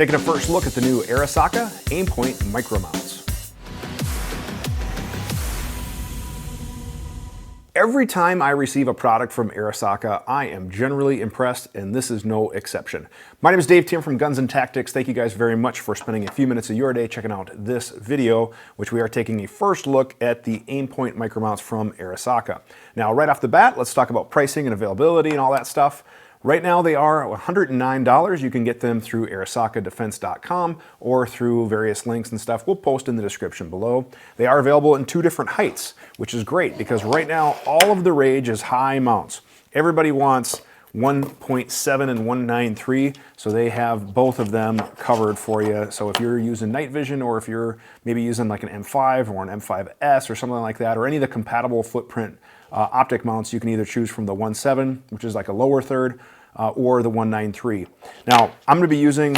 Taking a first look at the new Arisaka Aimpoint Micro Mounts. Every time I receive a product from Arisaka, I am generally impressed, and this is no exception. My name is Dave Tim from Guns and Tactics. Thank you guys very much for spending a few minutes of your day checking out this video, which we are taking a first look at the Aimpoint Micro Mounts from Arisaka. Now, right off the bat, let's talk about pricing and availability and all that stuff. Right now they are $109. You can get them through arisakadefense.com or through various links and stuff we'll post in the description below. They are available in two different heights, which is great because right now all of the rage is high mounts. Everybody wants 1.7 and 1.93, so they have both of them covered for you. So if you're using night vision, or if you're maybe using like an M5 or an M5S or something like that, or any of the compatible footprint optic mounts, you can either choose from the 1.7, which is like a lower third, or the 1.93. Now, I'm going to be using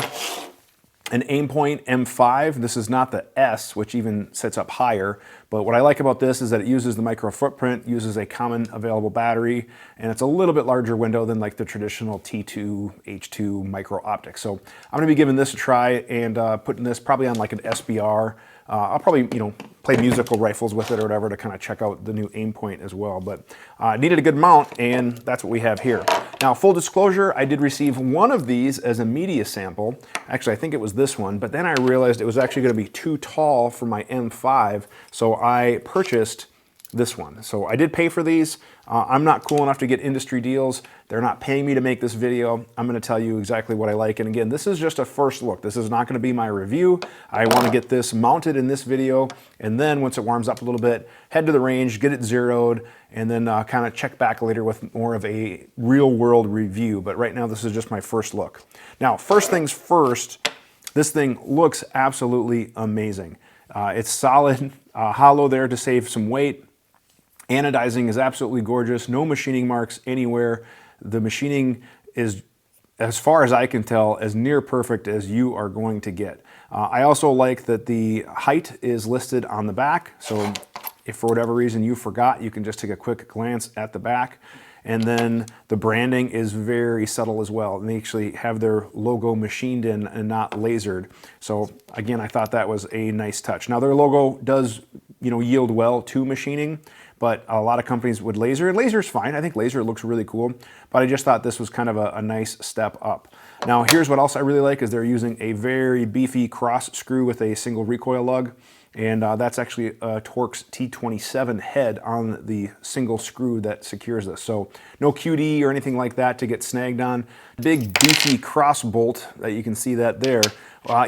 an Aimpoint M5. This is not the S, which even sits up higher, but what I like about this is that it uses the micro footprint, uses a common available battery, and it's a little bit larger window than like the traditional T2, H2 micro optic. So I'm going to be giving this a try and putting this probably on like an SBR. I'll probably, play musical rifles with it or whatever to kind of check out the new Aimpoint as well. But needed a good mount, and that's what we have here. Now, full disclosure, I did receive one of these as a media sample. Actually, I think it was this one, but then I realized it was actually going to be too tall for my M5, so I purchased this one. So I did pay for these. I'm not cool enough to get industry deals. They're not paying me to make this video. I'm going to tell you exactly what I like. And again, this is just a first look. This is not going to be my review. I want to get this mounted in this video, and then once it warms up a little bit, head to the range, get it zeroed, and then kind of check back later with more of a real world review. But right now, this is just my first look. Now, first things first, this thing looks absolutely amazing. It's solid, hollow there to save some weight. Anodizing is absolutely gorgeous. No machining marks anywhere. The machining is, as far as I can tell, as near perfect as you are going to get. I also like that the height is listed on the back. So if for whatever reason you forgot, you can just take a quick glance at the back. And then the branding is very subtle as well. And they actually have their logo machined in and not lasered. So again, I thought that was a nice touch. Now their logo does, yield well to machining, but a lot of companies would laser, and laser's fine. I think laser looks really cool, but I just thought this was kind of a nice step up. Now here's what else I really like is they're using a very beefy cross screw with a single recoil lug, and that's actually a Torx T27 head on the single screw that secures this. So no QD or anything like that to get snagged on. Big beefy cross bolt that you can see that there.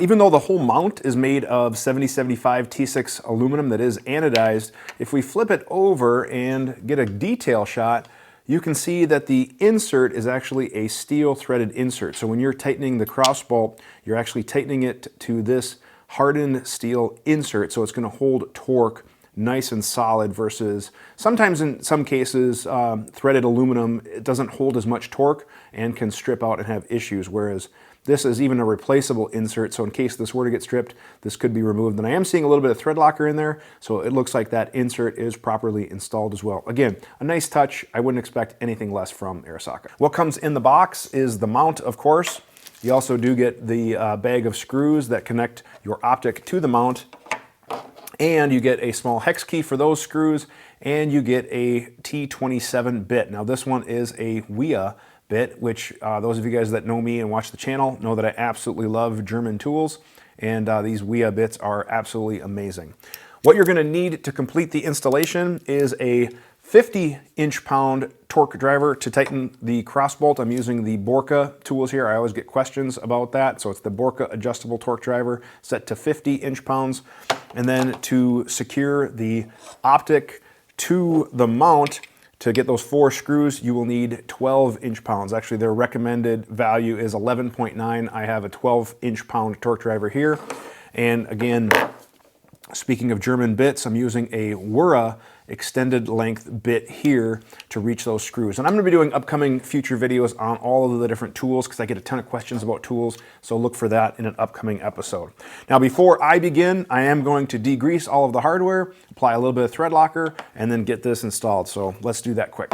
Even though the whole mount is made of 7075 T6 aluminum that is anodized, if we flip it over and get a detail shot, you can see that the insert is actually a steel threaded insert. So when you're tightening the cross bolt, you're actually tightening it to this hardened steel insert, so it's going to hold torque nice and solid versus sometimes in some cases threaded aluminum, it doesn't hold as much torque and can strip out and have issues, whereas this is even a replaceable insert, so in case this were to get stripped, this could be removed. And I am seeing a little bit of thread locker in there, so it looks like that insert is properly installed as well. Again, a nice touch. I wouldn't expect anything less from Arisaka. What comes in the box is the mount, of course. You also do get the bag of screws that connect your optic to the mount, and you get a small hex key for those screws, and you get a T27 bit. Now this one is a Wiha bit, which those of you guys that know me and watch the channel know that I absolutely love German tools, and these Wiha bits are absolutely amazing. What you're going to need to complete the installation is a 50 inch-pound torque driver to tighten the cross bolt. I'm using the Borka tools here. I always get questions about that. So it's the Borka adjustable torque driver set to 50 inch-pounds. And then to secure the optic to the mount, to get those 4 screws, you will need 12 inch-pounds. Actually, their recommended value is 11.9. I have a 12 inch-pound torque driver here. And again, speaking of German bits, I'm using a Wera extended length bit here to reach those screws. And I'm going to be doing upcoming future videos on all of the different tools because I get a ton of questions about tools, so look for that in an upcoming episode. Now before I begin, I am going to degrease all of the hardware, apply a little bit of thread locker, and then get this installed. So let's do that quick.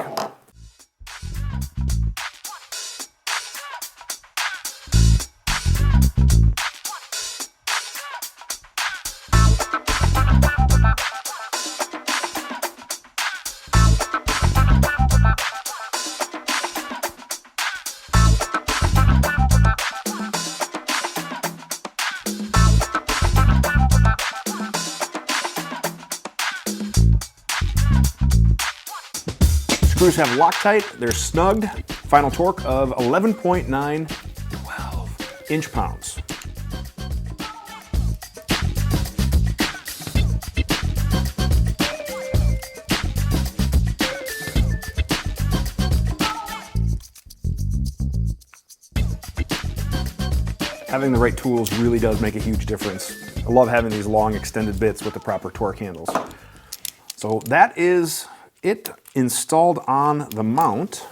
Screws have Loctite, they're snugged, final torque of 11.9 inch-pounds. Having the right tools really does make a huge difference. I love having these long extended bits with the proper torque handles. So that is it installed on the mount.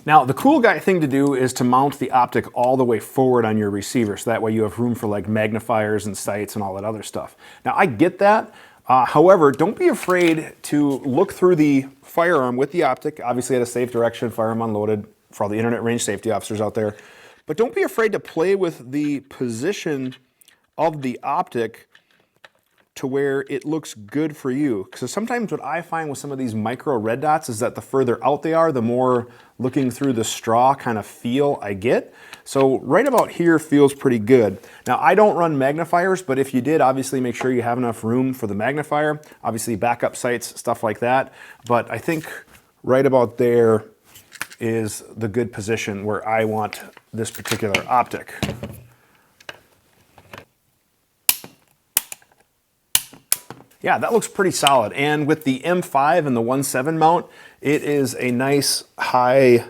Now the cool guy thing to do is to mount the optic all the way forward on your receiver, so that way you have room for like magnifiers and sights and all that other stuff. Now I get that, however, don't be afraid to look through the firearm with the optic, obviously at a safe direction, firearm unloaded, for all the internet range safety officers out there. But don't be afraid to play with the position of the optic to where it looks good for you. Because sometimes what I find with some of these micro red dots is that the further out they are, the more looking through the straw kind of feel I get. So right about here feels pretty good. Now I don't run magnifiers, but if you did, obviously make sure you have enough room for the magnifier. Obviously backup sights, stuff like that. But I think right about there is the good position where I want this particular optic. Yeah, that looks pretty solid. And with the M5 and the 1.7 mount, it is a nice high,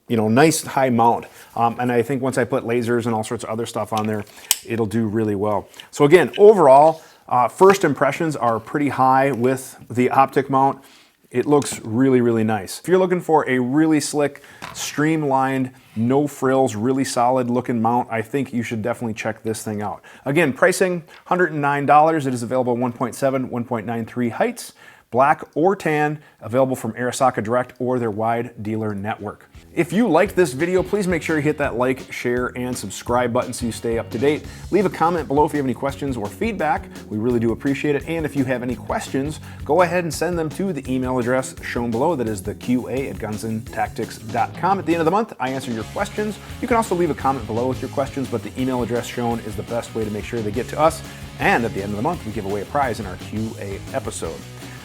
nice high mount. And I think once I put lasers and all sorts of other stuff on there, it'll do really well. So again, overall, first impressions are pretty high with the optic mount. It looks really, really nice. If you're looking for a really slick, streamlined, no frills, really solid looking mount, I think you should definitely check this thing out. Again, pricing $109. It is available 1.7, 1.93 heights, black or tan, available from Arisaka Direct or their wide dealer network. If you liked this video, please make sure you hit that like, share, and subscribe button so you stay up to date. Leave a comment below if you have any questions or feedback. We really do appreciate it. And if you have any questions, go ahead and send them to the email address shown below. That is theqa@gunsandtactics.com. At the end of the month, I answer your questions. You can also leave a comment below with your questions, but the email address shown is the best way to make sure they get to us. And at the end of the month, we give away a prize in our QA episode.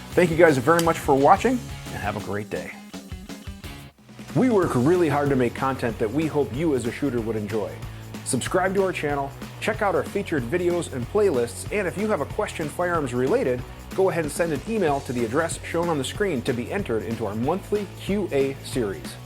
Thank you guys very much for watching, and have a great day. We work really hard to make content that we hope you as a shooter would enjoy. Subscribe to our channel, check out our featured videos and playlists, and if you have a question firearms related, go ahead and send an email to the address shown on the screen to be entered into our monthly QA series.